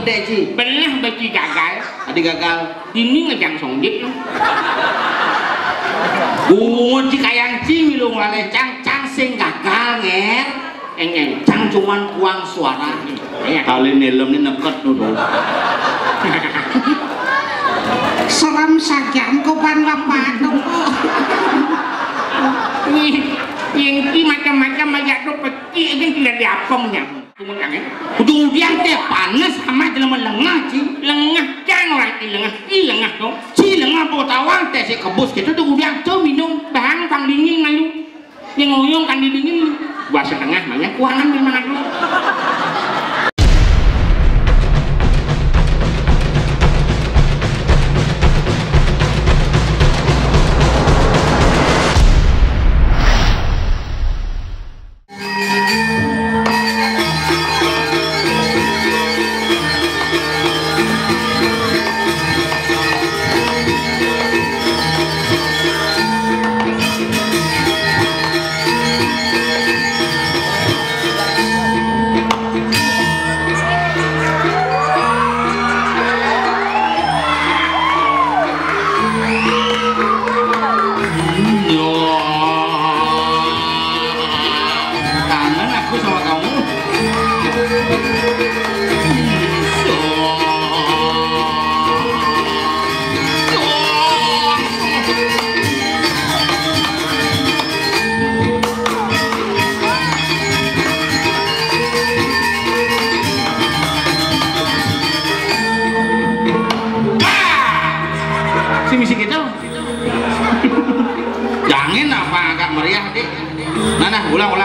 gede Ci? Pernah bagi gagal. Tadi gagal. Ini ngejang songgit. Ci kayang Ci milung lale cang sing gagal nger. Cang cuman kuang suara. Kali nelem ini neket dulu. Seram saja kopan bapak dong. Yang ki macam-macam aja tuh peti aja tidak diapongnya. Udah yang teh panas sama dalam lengah Ci. Lengah cang orang lengah lengah tuh. Ci lengah potawang teh si kebus gitu tuh udah tuh minum bang dingin lalu. Yang ngoyong kan dingin. Gua setengah banyak kuangan memang aku.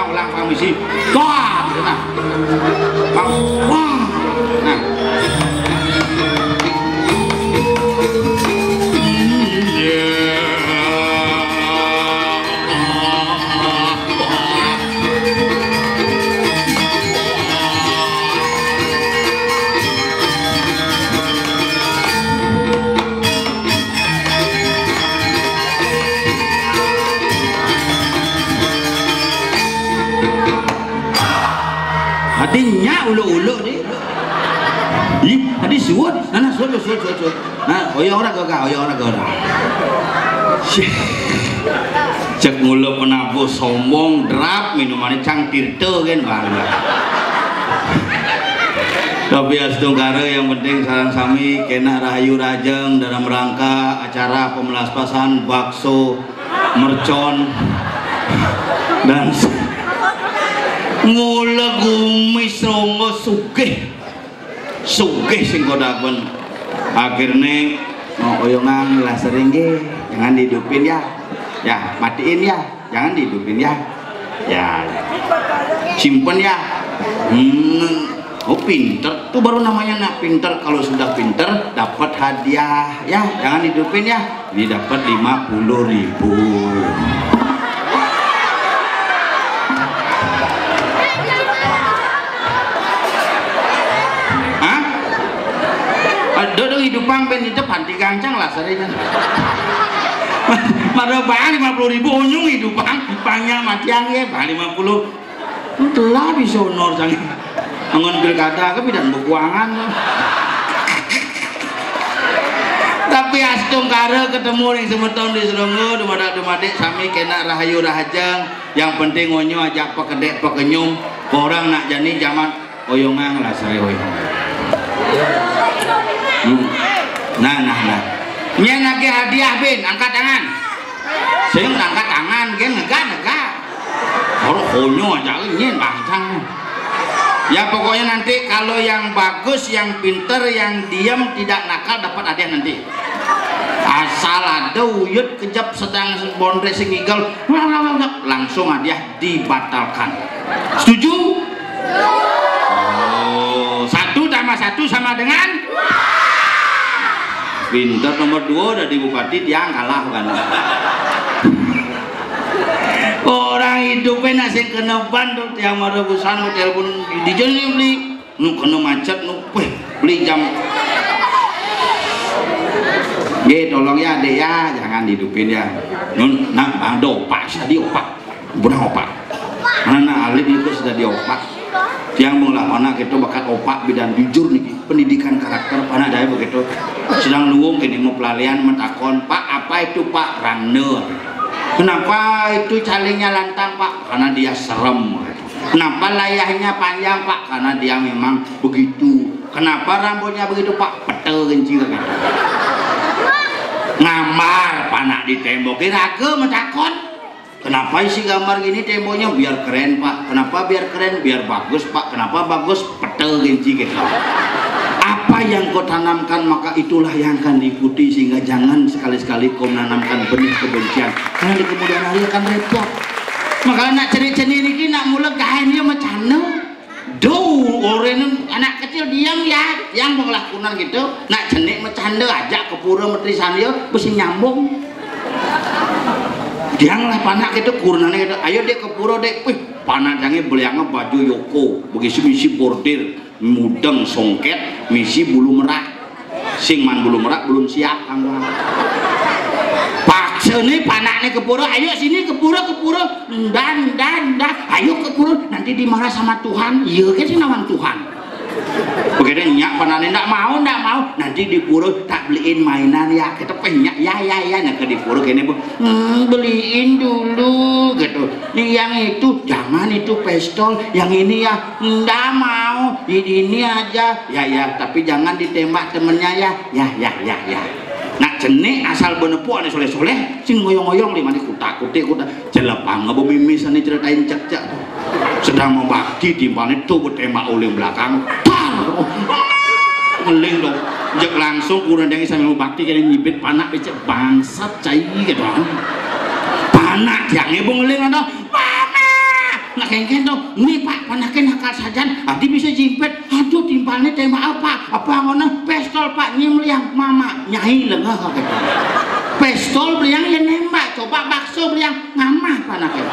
Ulang permisi. Wah, nah. Wah. Nah. Hadinya ulu-ulu ni. Ih, hadi suut. Nah, suut. Nah, oyong ora gak, oyong ora gak. Cek ngulu penabuh sombong drap minuman cang tirte kan bang. Tapi astungkara yang penting sareng sami kena rahayu rajeng dalam rangka acara pemelaspasan bakso mercon dan ngula gumis rongo sugih sing kodaken akhirnya mau oyongan lah sering jangan dihidupin ya matiin ya jangan dihidupin ya simpen ya oh pinter tuh baru namanya nak pinter. Kalau sudah pinter dapat hadiah ya jangan dihidupin ya ini dapat 50.000. Dodong hidupang ben itu panti gancang lah sering. Mada bang 50.000 onyung hidupang hidupangnya matiang ya bang 50. Telah bisa honor jangan angon pilkada ke bidan bukuangan. Tapi astung kare ketemu yang semeton di Seronggo dumadak-dumadik sami kena rahayu rahajeng. Yang penting onyo ajak pekedek pekenyum orang nak jani zaman oyongan lah saya oyong. Nah nyen lagi hadiah bin angkat tangan sing angkat tangan gen nega kalau konyo aja nyen bangcang ya pokoknya nanti kalau yang bagus yang pinter yang diam tidak nakal dapat hadiah nanti asal ada uyut kejap sedang bondre sing ngigel langsung hadiah dibatalkan. Setuju? Oh, 1 tambah 1 sama dengan pinter. Nomor 2 udah di bupati dia kalah kan. Orang hidupnya nasi kena bandut yang ada busan telepon di jalan beli nu kena macet nu beli jam tolong ya adek ya jangan hidupin ya nun nak ada opak sudah diopak benar opak anak alit itu sudah diopak yang mengelak anak itu bakat opak bidan jujur nih pendidikan karakter anak saya begitu sedang nunggu kini mau pelalian mentakon Pak apa itu Pak runner kenapa itu calingnya lantang Pak karena dia serem kenapa layahnya panjang Pak karena dia memang begitu kenapa rambutnya begitu Pak petel genci gitu ngamar panak di tembok kira-kira mentakon kenapa isi gambar gini temboknya biar keren Pak kenapa biar keren biar bagus Pak kenapa bagus petel genci gitu apa yang kau tanamkan maka itulah yang akan diikuti sehingga jangan sekali-sekali kau menanamkan benih kebencian karena di kemudian hari akan repot maka nak ceri-ceri ini nak mulai kainnya macam orang anak kecil diam ya yang mau lakukan gitu nak jenik macam ajak ke pura metrisan dia mesti nyambung dia lah panak itu kurunannya gitu ayo dia ke pura dek panak jangan beliangnya baju Yoko begitu misi bordir mudeng songket misi bulu merak sing man bulu merak belum siap anggung paksa nih panaknya ke pura ayo sini ke pura dan ayo ke pura nanti dimarah sama Tuhan iya kan sih nawang Tuhan begitu nyak panaknya ndak mau nanti di pura tak beliin mainan ya kita penyak ya nah ke di pura kayaknya beliin dulu gitu yang itu jangan itu pistol yang ini ya ndak mau ini aja ya tapi jangan ditembak temennya ya nak jenik asal benepu ane soleh-soleh sing ngoyong-ngoyong di mana kutak-kutik jelepang ngebemimis ane ceritain cek sedang mau bakti timpalnya tuh bertembak oleh belakang ngeling dong jek langsung kurang dengi sambil mau bakti kaya nyibit panak becek bangsat cai gitu panak yang ibu ngeling dong nak kengken dong ini Pak panaknya nakal sajan nanti bisa jimpet aduh timpalnya tembak apa ngono pistol Pak nyimliang mama nyai lengah gitu pistol beliang ya nembak coba bakso beliang ngamah panaknya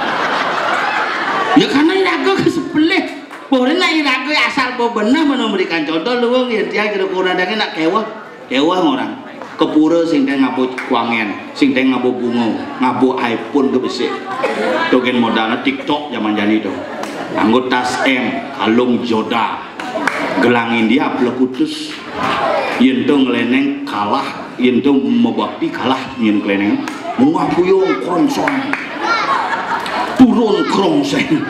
ya karena iraga kesepelih boleh nak iraga asal benar memberikan contoh luang ya dia kira-kira dangin nak kewah orang kepura sing teh ngabo kuangen sing teh ngabo bungo ngabo iPhone ke besik togen modalnya TikTok zaman jani itu anggo tas M kalung joda gelang India plekutus yentu ngeleneng kalah yentu mebakti kalah yen keleneng munga puyung krongsong turun krongseng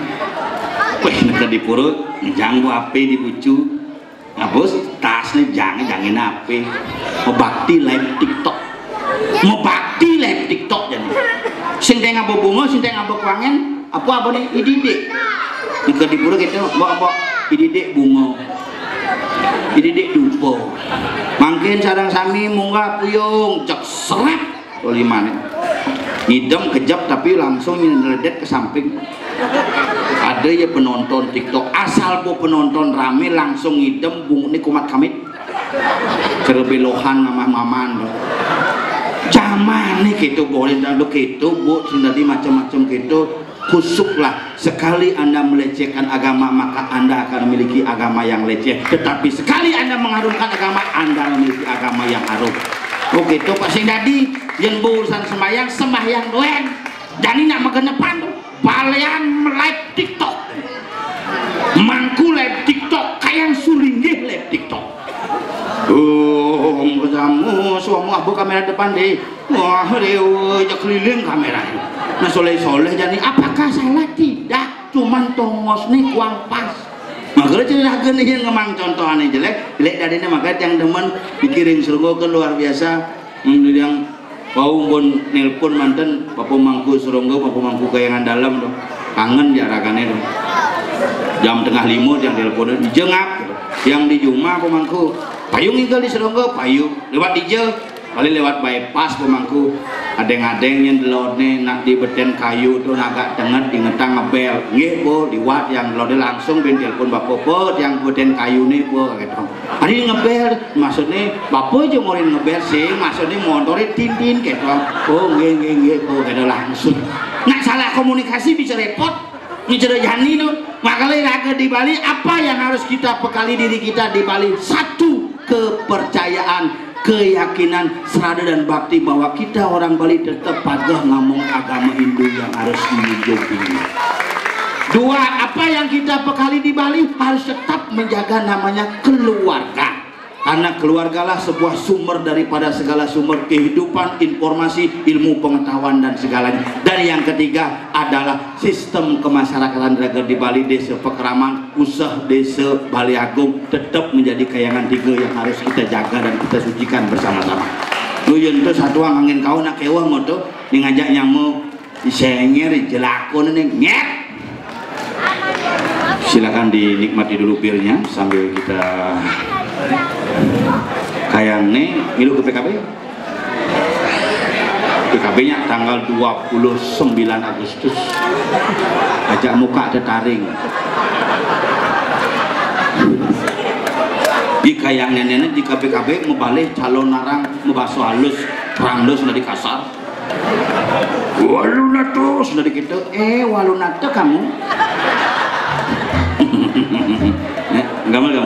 weh nek di pura njang ape di bucu ngabos tas nih jangan ape mau bakti live TikTok jadi sing teh ngabo bunga sing teh ngabo kuangen apa nih ididek nek di pura gitu mbok ididek bunga ididek dupo mangkin sarang sami munggah puyung cek serep oli maneh ngidem kejap tapi langsung nyeledet ke samping ada ya penonton TikTok asal po penonton rame langsung ngidem bunga ini kumat kamit cerbelohan mamah-maman zaman nih gitu boleh dan gitu bu sudah macam-macam gitu kusuklah sekali Anda melecehkan agama maka Anda akan memiliki agama yang leceh tetapi sekali Anda mengharumkan agama Anda memiliki agama yang harum oh gitu Pak Sing Dadi yang urusan sembahyang doen jadi nak magenepan palian live TikTok mangku live TikTok kayak sulinggih live TikTok kamu suamu abu kamera depan deh wah dewa ya keliling kamera nah soleh-soleh jadi apakah salah tidak cuman tongos nih kuang pas makanya cerita nih ngemang contoh aneh jelek dari ini makanya yang demen dikirim surga ke luar biasa yang bau bon nelpon manten papu mangku surga papu mangku kayangan dalam dong kangen jarakannya dong jam tengah 5 yang telepon dijengap yang di Juma pemangku payung tinggal di seronggo payung lewat dijel kali lewat bypass pemangku adeng-adeng yang delone nak di beten kayu tuh agak dengar dingetang ngebel nggih po liwat yang delone langsung ben telepon bapak po yang beten kayu nih po gitu hari ngebel maksudnya bapak aja mau ngebel sih maksudnya motornya tin gitu oh nggih po gitu langsung nak salah komunikasi bisa repot ini cerita jani tuh makanya raga di Bali apa yang harus kita bekali diri kita di Bali satu kepercayaan keyakinan serada dan bakti bahwa kita orang Bali tetap pagah ngomong agama Hindu yang harus dijunjung. Dua, apa yang kita bekali di Bali harus tetap menjaga namanya keluarga. Karena keluargalah sebuah sumber daripada segala sumber kehidupan, informasi, ilmu pengetahuan dan segalanya. Dan yang ketiga adalah sistem kemasyarakatan di Bali, desa Pekraman, Usah, desa Bali Agung tetap menjadi kayangan tiga yang harus kita jaga dan kita sucikan bersama-sama. Lu yang itu satu angin kau nak kewa moto ngajak nyamu disenger jelakon nih nyet. Silakan dinikmati dulu birnya sambil kita kayak nih milu ke PKB. PKB nya tanggal 29 Agustus ajak muka tertaring di kayak nenek jika PKB membalik calon narang membasuh halus randus sudah dikasar walunato sudah dikit walunato kamu gamal kan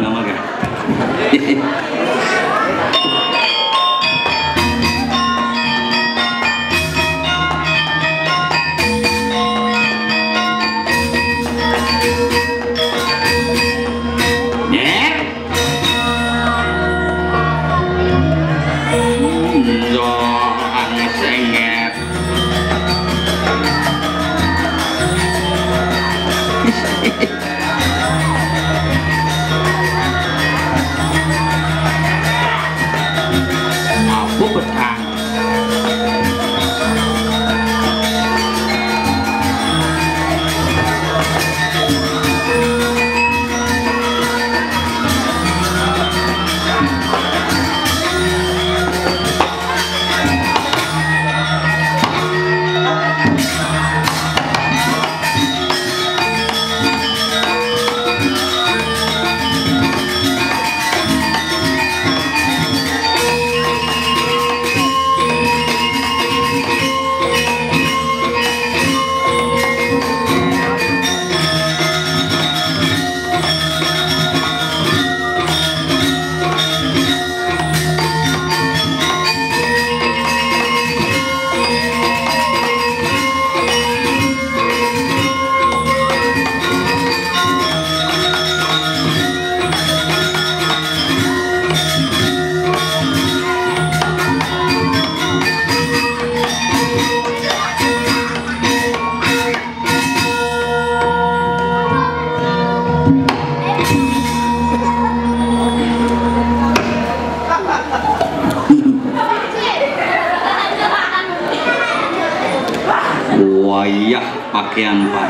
pakaian Pak.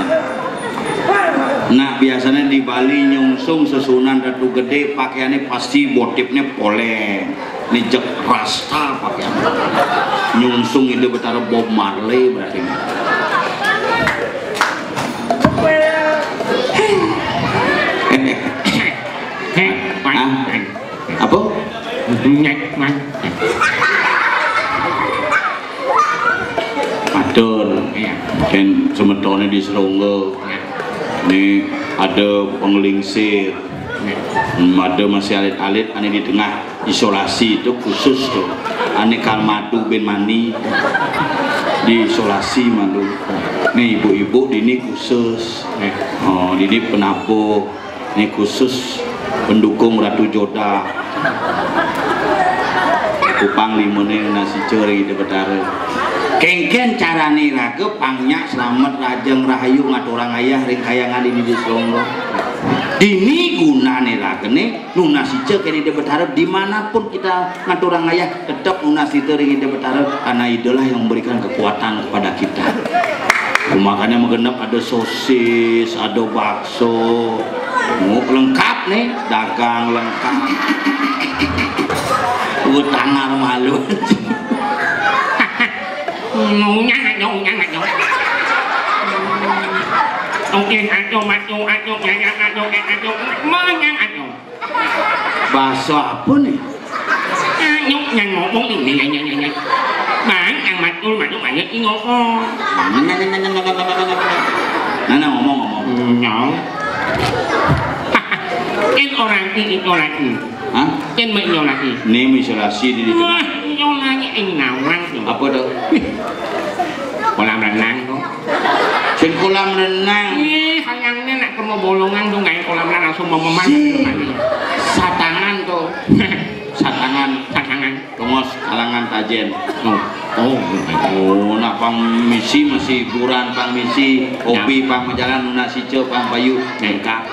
Nah biasanya di Bali nyungsung sesunan Ratu Gede pakaiannya pasti motifnya poleng, nijek rasta pakaian. Nyungsung itu betara Bob Marley berarti. Apa? Matur, kan semetone di Seronggo. Ini ada penglingsir, ada masih alit-alit, ane di tengah isolasi itu khusus tuh. Ane kalmadu ben mani di isolasi malu. Nih ibu-ibu ini khusus, oh ini penabuh, ini khusus pendukung Ratu Joda. Kupang limone nasi ceri di betara. Kengken carane raga pangnya selamat rajeng rahayu ngaturang ayah ring kayangan ini di Seronggo. Dini gunane ragene nunasije kene di betara dimanapun kita ngaturang ayah tetap nunasije ring di betara karena idolah yang memberikan kekuatan kepada kita. Makanya menggenap ada sosis, ada bakso, lengkap nih, dagang lengkap. Tangar malu. Ngunyah bahasa apa nih? Yang ngomong ini bang yang matul banyak ini ngomong. Nana ngomong nyong. Kan orang ini lagi. Hah? Kan mau lagi. Nih isolasi di tengah. Nyolanya ini nawang tuh. Apa tuh? Kolam renang tuh. Sing kolam renang. Ih, hayangnya nak ke mau bolongan tuh nggak kolam renang langsung mau memanjat. Satangan tuh. sasangan. Tongos kalangan tajen. Oh, Nak pang misi masih hiburan, pang misi, hobi, pang menjalan nasi cep, pang bayu, nengka.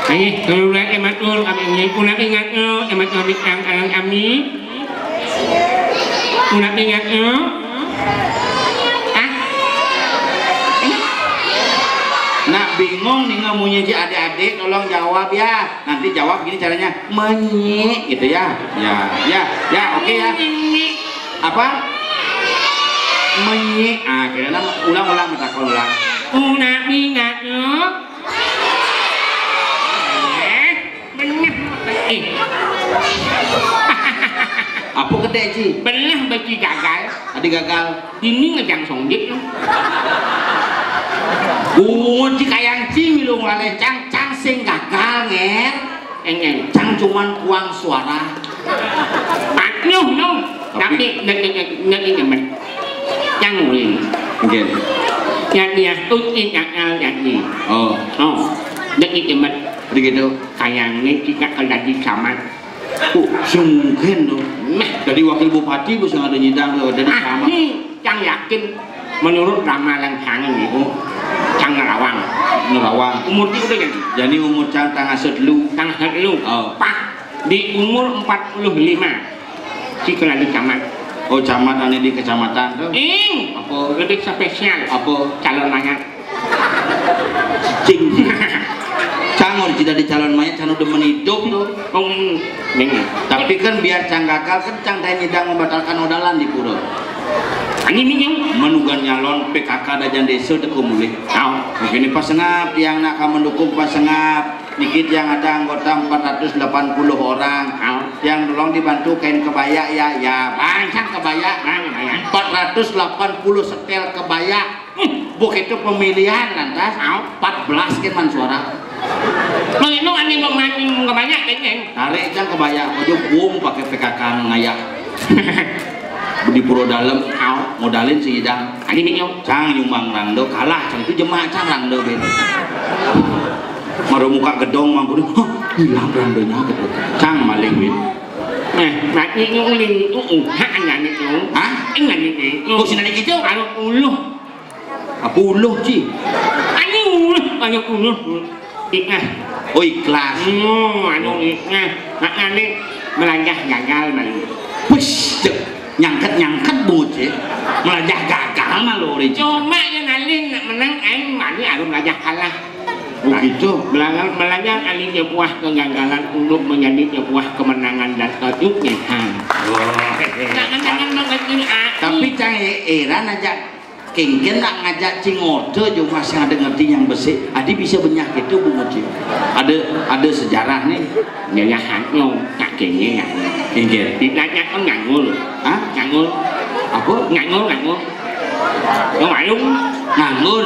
Ay, kalau lagi matul kami punak ingat matul bintang alang kami. Punak ingat Nak bingung nih ngamunya ji adik-adik, tolong jawab ya. Nanti jawab gini caranya, menyi, gitu ya. Ya, oke ya. Apa? Menyi. Ah, kira ulang metakon ulang. Punak ingat benar. Apa gede ji? Belah bagi gagal. Adik gagal. Ini ngejang songjek lo. Ci kayang ci lu ngalale cang sing gagal nger. Engeng. Cang cuman kuang suara. Pak no. Tapi nggak men. Cang ngulin. Nggih. Yang tutin gagal jadi. Oh, Dek men. begitu. Kayangnya jika kalau sama. Sungken tuh. Dari wakil bupati bisa ada nyidang tuh dari sama. Cang yakin menurut ramalan tangan itu Cang Nerawang. Umur itu udah ganti. Jadi umur cang tanggal sedlu. Pak di umur 45 si keladi camat. Oh, camat ane di kecamatan tuh. Apa lebih spesial? Apa Calon mayat. cing. Cang harus tidak di calon mayat, cang udah menidup tuh. Tapi kan biar cang gagal kan cang tanya nyidang membatalkan odalan di pura. Ini minyak Menugan nyalon PKK dajan desa teu mulih. Begini pasengap yang nak mendukung pasengap. Dikit yang ada anggota 480 orang. Yang tolong dibantu kain kebaya ya. Banyak kebaya. 480 setel kebaya. Begitu pemilihan lantas 14 kan man suara. Mengenai aneh mau kebanyak kayaknya. Tarik cang kebaya, ojo boom pakai PKK ngayak. Di puro dalam modalin si idang Ini minyak cang nyumbang rando kalah cang itu jemaah cang rando beda. Maru muka gedong mangkudu hilang randonya gitu. Cang maling win. Nah, ini ngulin itu hanya itu. Enggak ini. Oh, sini gitu. Kalau uluh. Apa uluh ci? Ini uluh, banyak uluh. Oh, ikhlas. Anu ikhlas. Nah, ini melangkah gagal malu. Wis, nyangkat bocah. Melajah gagal mah lo ri. Cuma yang alin menang aing mani arum melajah kalah. Begitu. Melajah alin sebuah kegagalan untuk menjadi sebuah kemenangan dan kejutan. Jangan mengerti. Tapi cang era ngajak kengken nak ngajak Cingorde juga masih ada ngerti yang besi. Adi bisa banyak itu Bu Moci. Ada sejarah nih. Ya hanu tak kene ya. Nggih. Ditanya kan ngangul. Ngangul. Apa? Ngangul. Yo malu. Ngangul.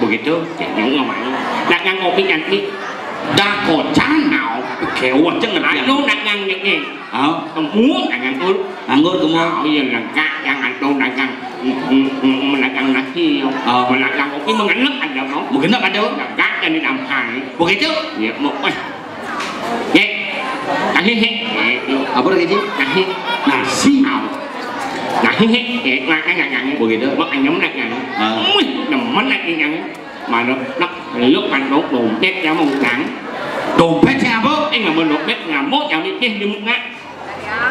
Begitu. Jadi yo malu. Nak ngopi nanti. Dah kocang. Kewat cengen. Anu nak ngang ni. Kemu ngangul. Ngangul kemu. Iya lengkap yang anu dagang. Menagang nasi. Menagang kopi mengenep ada no. Mengenep ada. Lengkap dan di dampang. Begitu? Ya mau. Ye. Apa lagi sih? Nasi. Nasi ngang. Begitu. Mak anyam nak ngang. Nemen nak ngang. Mà nó lúc anh đốt dompet cho một tháng. Dompet siapa? Nggak mau dompet nggak mau yang itu di muka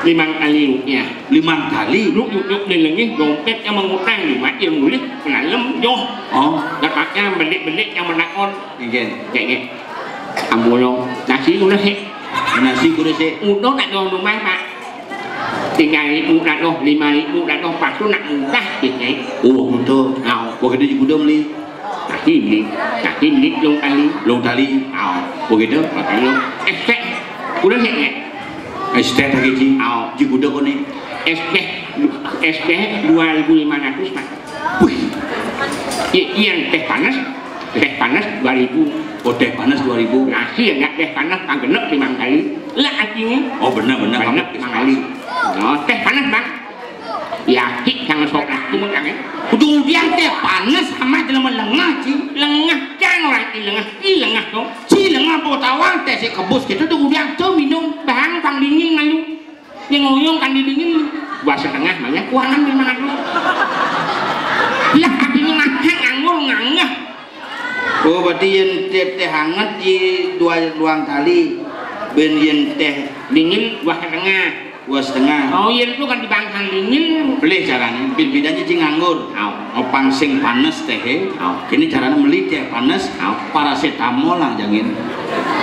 5 kali ya. 5 kali. Lúc đi lagi dompet yang mengutang 5 yang nulis penalem yo. Dapatnya beli yang menakon. Kayak ambulo nasi udah sih. Nasi udah sih. Udah nak dong rumah Pak. 3.000 dah doh, 5.000 dah doh, pas tu nak mudah gitu. Oh betul. Begitu juga beli. Kaki lit long tali. Begitu. Makanya estek udah sih. Estek lagi sih. Juga kau ni. Estek 2.500 Pak. Wih. Yang teh panas 2.000. Oh teh panas 2.000. Nasi enggak teh panas kan genep 5 kali. Lah artinya. Oh benar. Genep 5 kali. Teh panas Bang. Yakin jangan sok aku menang. Ujung-ujung teh panas sama jelema lengah ci. Lengah jangan orang lengah dong. Ci lengah bawa tawang teh si kebus gitu ujung-ujung tuh minum bahan pang dingin lalu. Yang ngoyong kan didingin buah setengah banyak kuangan di mana dulu. Lah adine ngahang nganggur ngangah. Oh berarti yang teh hangat di dua ruang tali. Ben yang teh Dingin buah setengah. dua setengah. Oh iya itu kan dibangkang dingin. Beli caranya, bedanya cing nganggur. Opang sing panas teh. Kini caranya beli teh panas. Paracetamol lah jangin.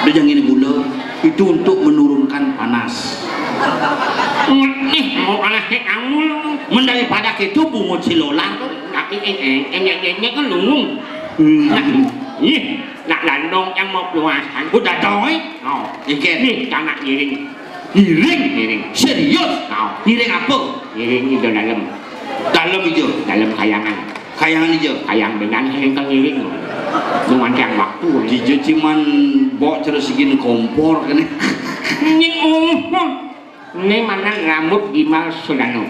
Udah jangin gula. Itu untuk menurunkan panas. Nih mau panas kamu Daripada itu bungut silolang. tapi em kan lung. Ih, nak landong yang mau keluasan. Udah coy. Iket. Nih anak giring. Giring. Serius? Giring apa? Giring itu dalam. Dalam itu. Dalam kayangan. Kayangan itu. Kayang dengan giring kan giring. Cuman yang waktu. Dijo cuman bawa terus segini kompor kan. Ini mana rambut Gimal Sudano.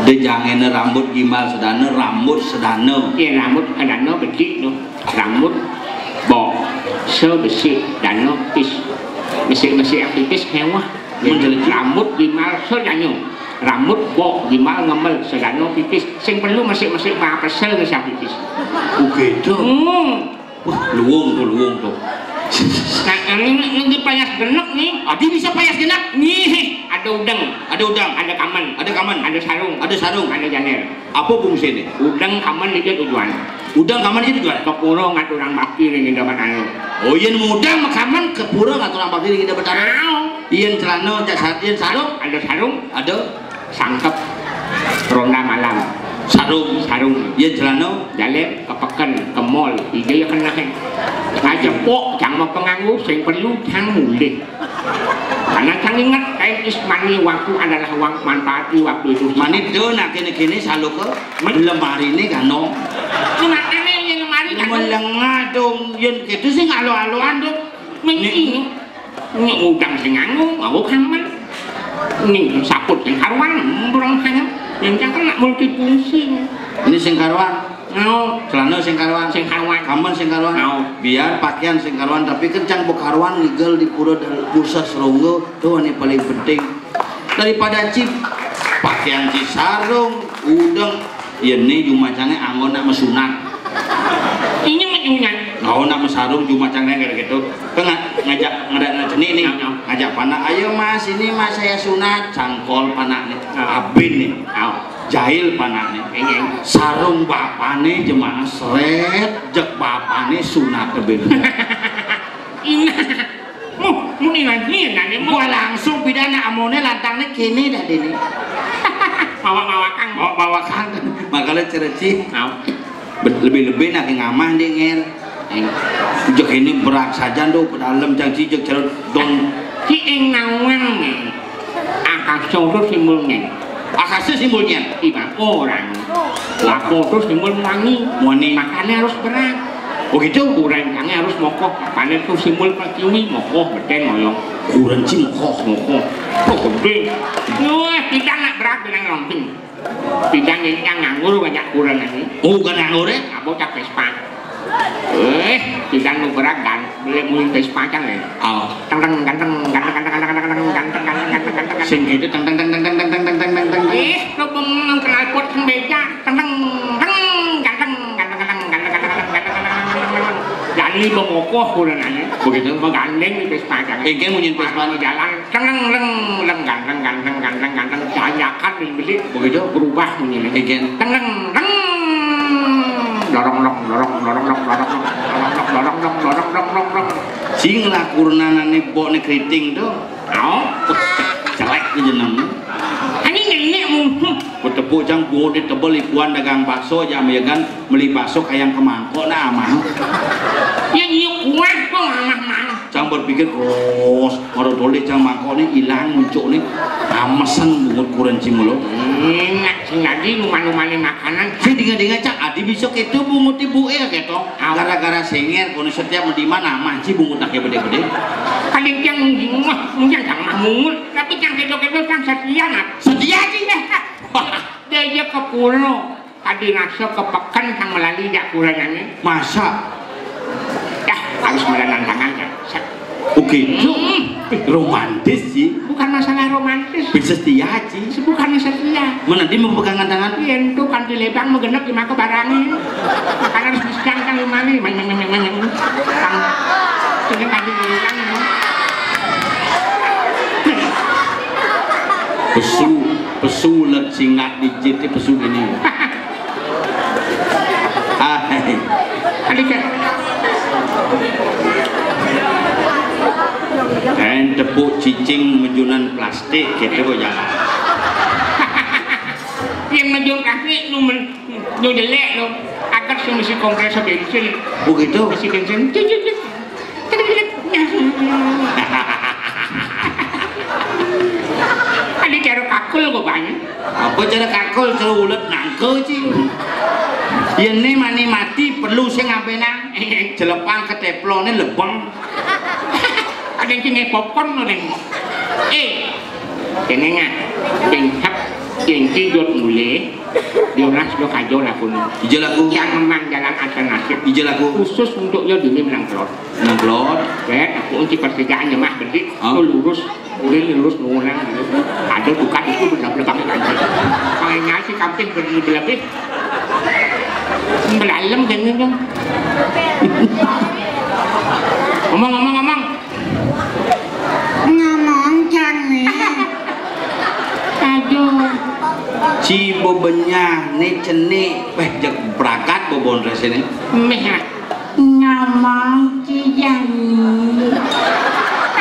Jangan rambut Gimal Sudano, rambut Sedano. Iya rambut Sedano besi tu. Rambut bok sebesi Dano pis. Besi aktivis hewan. Rambut Gimal Sudano. Rambut bok Gimal ngemel Sedano pipis. Sing perlu masih apa sel ke pipis. Oke tu. Wah luung tu. Nah, ini payas genep nih. Adi bisa payas genap? Nih, ada udang, ada kaman, ada sarung, ada janer. Apa fungsi ini? Udang kaman dia tujuan. Udang kaman dia tujuan? Ke pura ngat orang bakti nih dapat anu. Oh iya udang kaman ke pura ngat orang bakti nih dapat anu. Iya celana, ien sarung, ada sangkep ronda malam. Sarung, iya celana, jalan kepeken, ke mall, ide kena kan. Ngajepok jangan penganggu sing perlu tang mulih. Karena tang ingat kain ismani waktu adalah uang manfaati waktu itu. Mani do nak kini selalu ke lemari ini kan no. Cuma aneh yang lemari kan. Melengah dong, yang gitu sih ngalo-aloan dong. Ini udang sing nganggu, aku kaman. Ini saput sing karuan, burung hanya. Yang kan nak multifungsi. Ini sing karuan. Celana sing karuan, kaman sing karuan. Biar pakaian sing karuan, tapi kencang bekaruan nigel di pura dan pusat seronggo tuh ini paling penting daripada cip pakaian ci sarung udang ini jumacangnya anggon nak mesunat ini menyunat nak mesarung jumacangnya kayak gitu ngajak ini ngajak panak ayo mas ini mas saya sunat cangkol panak nih abin nih jahil panaknya sarung bapane jemaah seret jek bapane sunat kebin muni lagi nanti gua langsung pidana amone lantangnya kini dah dini bawa kang makanya cereci lebih-lebih nak ngamah dia nger jek ini berak saja do dalam janji jek cerut don si engnawan akan suruh simulnya akasnya simbolnya tiba orang aku terus simbol wangi makannya harus berat oh gitu kurangnya harus mokoh panen tuh simbol pakiwi mokoh beten ngoyong kurang sih mokoh kok gede wah tidak nak berat dengan romping tidak yang nganggur banyak kurang ini kan nganggur ya aku tak Vespa tidak nu berat kan boleh mulai Vespa kan ya ganteng sing itu teng lo belum kenal pot yang beja ganteng jadi mengokoh kurang aja begitu menggandeng di Vespa kan ingin munyin Vespa di jalan ganteng tanyakan dibeli begitu berubah munyin ingin dorong sing lah kurnanan nih bok nih keriting tuh jelek nih jenam ini nenek musuh bertepuk jang buat ditebel ibuan dagang bakso jam ya kan beli bakso kayak kemangkok nah amah yang yuk kuat kok amah jang berpikir kos baru boleh jang mangkok nih hilang muncul nih amesan bungut kurang cimulo nggak sengaja numan-numan makanan saya dengar cak adi besok itu bungut ibu ya gitu gara-gara senger kono setiap di mana manci bungut nak gede-gede kadang yang mungkin jangan mungut tapi yang kedo-kedo yang setia sih dia ke pulau tadi rasa kepekan yang melalui jak kurangnya masa ya harus melanang tangannya oke Romantis sih. Bukan masalah romantis. Bisa setia sih. Bukan setia. Mana dia mau pegangan tangan? Itu kan di lebang mau genep gimana kebarangi. Makanya harus disedangkan limani. Ini kan di lebang. Pesulet singat dijit pesu ini. Adik. Dan tepuk cicing mejunan plastik gitu kok jalan. Yang mejun kaki lu jelek lu. Agak sih mesti kompresor bensin. Oh gitu. Mesti bensin. Adik cara kakul kok banyak. Apa cara kakul cara ulet nangke sih. Ini mati perlu saya ngapain jelepang keteplonnya lebang. Ada yang kini popcorn loh neng. Kene nggak, tingkap tinggi jod mulai, diolah sudah kajau lah pun. Ijel aku. Yang memang jalan alternatif. Ijel aku. Khusus untuk yo dulu menangklot. Menangklot. Aku untuk pertigaan jemaah berarti, tu lurus, mulai lurus mengulang. Ada buka itu benar-benar pakai kancing. Makanya si kamping berlebih. Belalam kayaknya dong. Ngomong. Ngomong canggih. Aduh. Ci bobenya ne cene jak brakat bobon resene. Meh. Ngomong cijangi.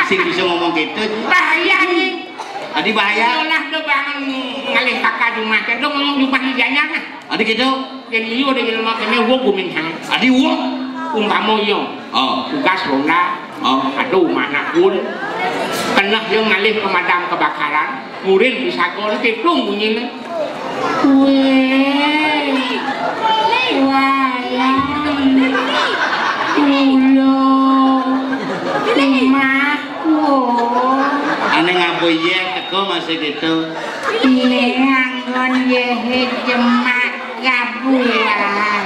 Sing bisa ngomong gitu. Bahaya nih. Adi bahaya. Yolah do bangun ngalih kakak rumah kan do ngomong rumah dijanya kan. Adi gitu. Jadi yo de ilmu kene wo gumin hang. Adi wo. Umpama yo. Oh. Tugas ronda. Oh. Aduh mana pun. Pernah yo ngalih pemadam kebakaran. Murid bisa kol titung bunyinya. Weh. Wayang. Ane ngapo ye teko masih gitu. Ini anggon ye jemak gabuan.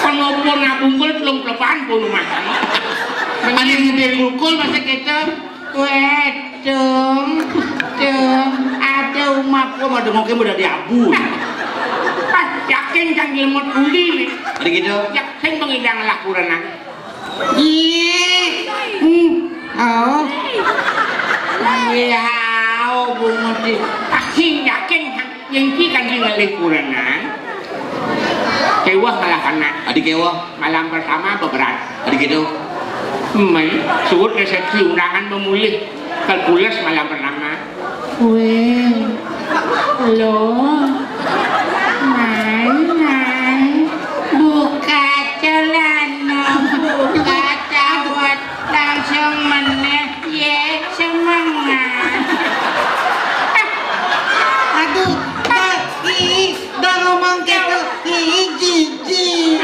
Penopo nabungkul belum kelepan pun makan. Ane ngede kukul masih gitu. Wedung, ada umat Kok ada ngomongnya udah diabu. Yakin kan ilmu tuli nih. Ada gitu. Yakin mengidang lakuran aku. Oh. Iya, bunga di. Yakin yang kan ngalih kuranan. Kewah malah kena. Adik kewah. Malam pertama beberat. Adik gitu. Mai, sebut resepsi undangan memulih kalkulus malam pertama. Weh, lo, Mai, buka celana, buka cawat, langsung meneh, ye semangat. Aduh, udah ngomong gitu, jijik.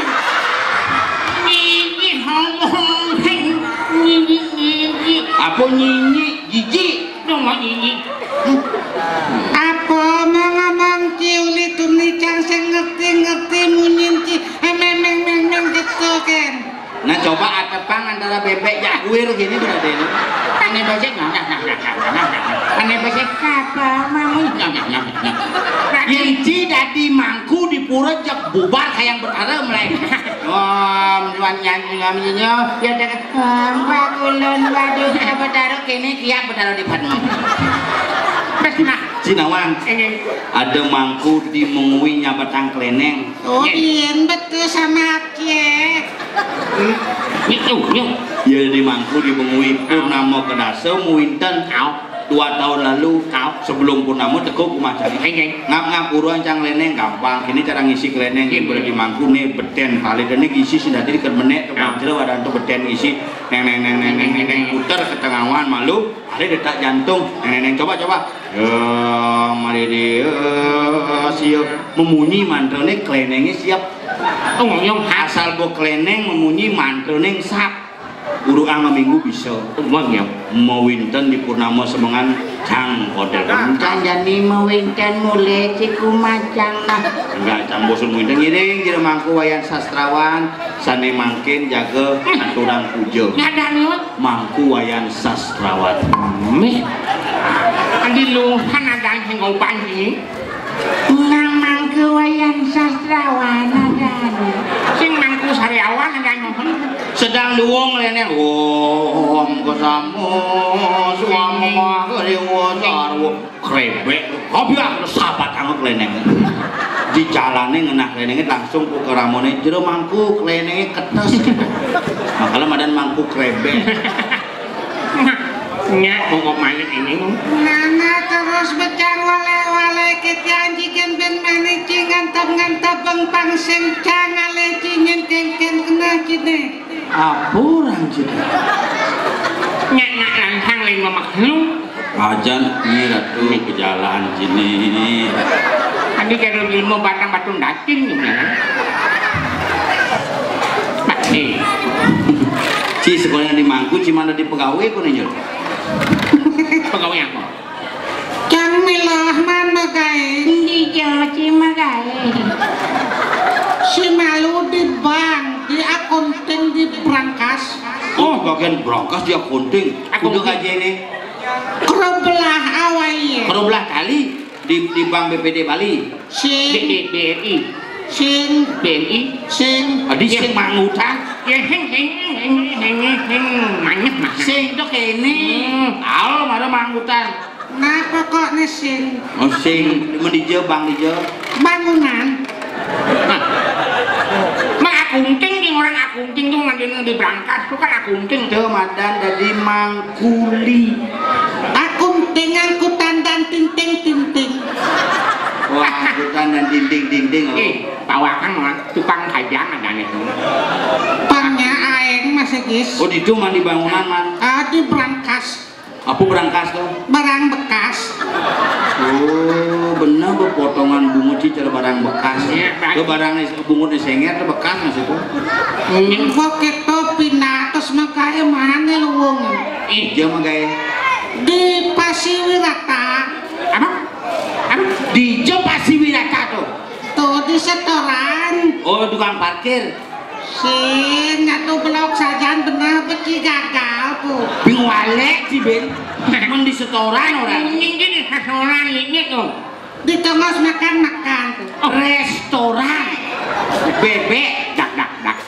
Ini ngomong. Apa nyinyi jijik dong nyinyi apa mau ngomong ciuli tunicang sing ngerti munyinci memeng gitu kan. Nah coba atepang antara bebek jaguir gini berarti ini. Aneh bajek aneh bajek apa mau yang ci dadi mangku di pura jak bubar kayak berharap mulai. Juan nyanyi ngaminya ya dengan bakulun waduh apa taruh kene kiap taruh di padma. Nah, Cinawan ada mangku di menguinya batang keleneng. Oh iya betul sama Aceh. Itu ya di mangku di mengui Purnama Kedasa muinten 2 tahun lalu sebelum Purnama teko kumah cari ngap uruan cang leneng gampang ini cara ngisi keleneng yang boleh di mangku nih beten kali dan ini isi sudah tadi kermenek kemarin ada untuk beten isi neng putar ke tengawan malu ada detak jantung neng coba mari dia siap memunyi mantra nih kelenengnya siap asal bo keleneng memunyi mantra nih sap Uruang minggu bisa. Umumnya Mau winten di purnama semengan cang kodel. Cang jani mawinten mulai ciku macang lah. Enggak cang bosun winten ngiring jadi mangku wayan sastrawan sane mangkin jaga aturan puja. Ngadan lu? Mangku wayan sastrawan. meh andi luhan ada yang ngopan ini Ngamang kewayan sastrawan ada. sing mangku sariawan ada yang ngopan Sedang luwung lene om kesamo suama kerewo sarwo krebek hobi aku sahabat angok leneng di jalane ngenah lenenge langsung ku keramone jero mangku lenenge ketes makanya madan mangku krebek nyak ngomong manik ini Nana terus becang wale-wale kejanjikan ben mani ngantap-ngantap bang pangseng cangale cingen kengken kena cine apurang cita nyak nak lantang lain memakhluk ajan ngira tuh ke jalan sini andi karo ilmu batang batu dacing gimana nih ci sekolahnya di mangku cimana di pegawai ku nih pegawai apa Cang milah mana gay di Jawa Cimagai si malu di bank di akunting di berangkas oh bagian berangkas dia kunting kudu aja ini kerebelah awai berulah kali di bank BPD Bali sing BRI sing BNI sing di sing mangutang ya heng banyak mah sing itu kene tau mana mangutang nah pokoknya sing oh sing mendijo bang dijo bangunan mak akunting yang orang akunting tuh nanti di berangkas tuh kan akunting itu madan jadi mangkuli akunting angkutan dan tinting wah angkutan dan dinding bawakan mah tukang kajang ada nih pangnya aeng masih gis oh di cuma di bangunan man di berangkas apa berangkas tuh barang bekas oh bener potongan bungut sih cara barang bekas itu barang bungut senger itu bekas mas itu kok kita pindah terus makanya mana luwung dia mah gaya di Pasiwirata apa di Jo Pasiwirata tuh di setoran oh tukang parkir sing atau blok sajan benar beci gagal tuh bingung walek sih Ben men di setoran orang ini restoran ini tuh di tengah makan tuh restoran bebek dak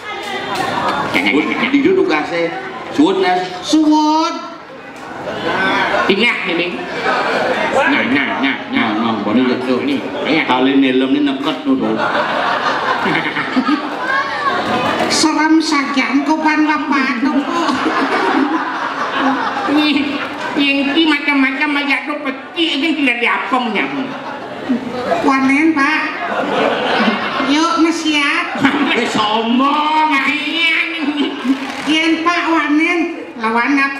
di duduk kasih suut nas suwud tinggal ini nah baru gitu ini kali nelem ini neket dulu seram saja engkau ban bapak tuh yang macam-macam aja tuh peci ini tidak diapomnya wanen pak yuk siap sombong yen pak wanen lawanak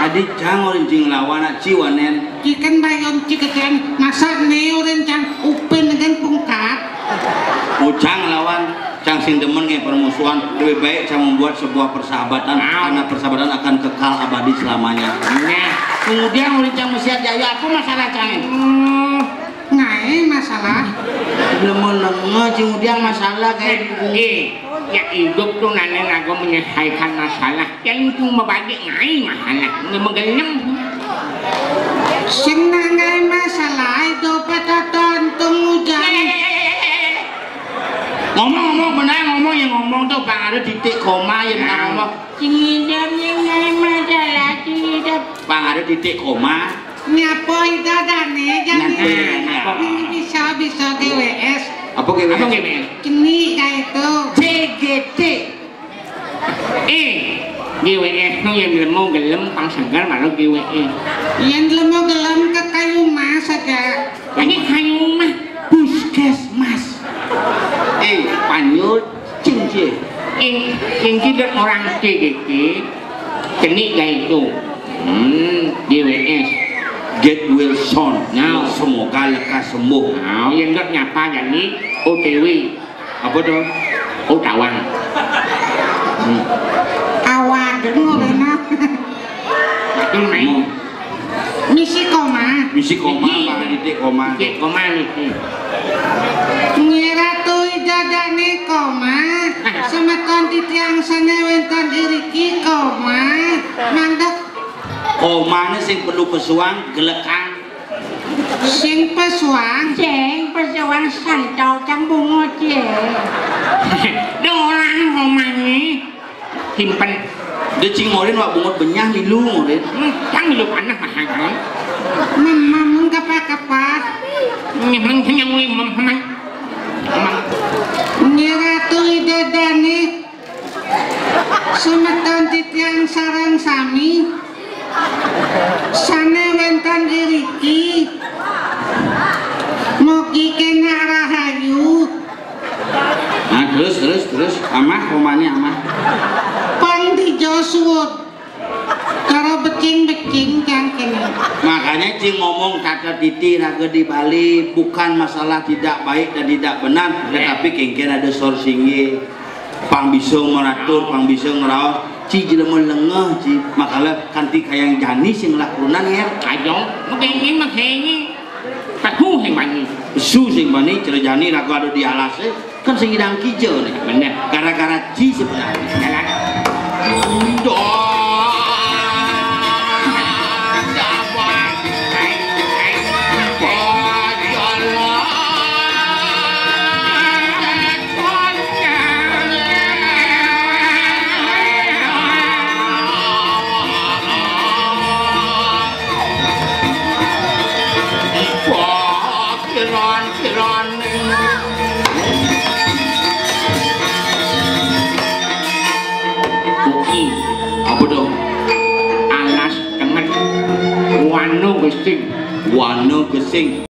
adik cang orang cing lawan ciwanen ciken bayon ciketen masa nih orang cang upin dengan pungkat ucang lawan cang sing demen kayak permusuhan lebih baik cang membuat sebuah persahabatan karena persahabatan akan kekal abadi selamanya nah kemudian orang cang mesiat jaya apa masalah cang ngai masalah lama-lama kemudian masalah kayak ya hidup tuh nenek aku menyelesaikan masalah yang cuma bagi ngai masalah ini menggeleng sing ngai masalah itu pada tontung hujan ngomong benar ngomong yang ngomong tuh bang ada titik koma yang ngomong cingidamnya ngai masalah cingidam bang ada titik koma nyapo itu dane jadi bisa GWS apa GWS? kini kayak itu CGT GWS itu yang lemau gelem pang segar malah GWS yang lemau gelem ke kayu mas aja ini kayu mah puskesmas Panyul cincin yang tidak orang CGT kini kayak itu GWS Get well son Nah. semoga lekas sembuh nah yang gak nyapa jadi OTW apa tuh? Otawang awan dengar enak. Betul nih. Misi koma. Misi koma Pak Didik koma. Cek koma nih. Nyiratu jadane koma. Semeton titiang sanewenten iriki koma. Mandek Komane sing perlu pesuang gelekan. sing pesuang. Ceng perjuangan sancau cang bungo ceng. Orang koma nih. Simpen. Dia cingorin wak bungut benyah milu ngorin. Cang lu panas mahakan. Mamang kapak-kapak. Nyemang kenyang limam hamang. Nyiratu idadane semeton titiang sarang sami sanewenten iriki mugi kena rahayu Nah terus amah komanya amah. pang di Joshua karo becing-becing kan kene. Makanya Cing ngomong kata Titi raga di Bali bukan masalah tidak baik dan tidak benar, tetapi kengken ada sourcingnya, pang bisa meratur, pang bisa ngeraos, Ci jelema lengah Ci, makalah kanti kayang jani sing lakunan ya. Ayo, makanya pahu yang banyak. Su sing bani cere jani raga ada di alasnya, kan sing hidang kijau nih, Bener. gara-gara Ci sebenarnya. Jalan. Apa dong? Alas dengan wano gesing. Wano gesing.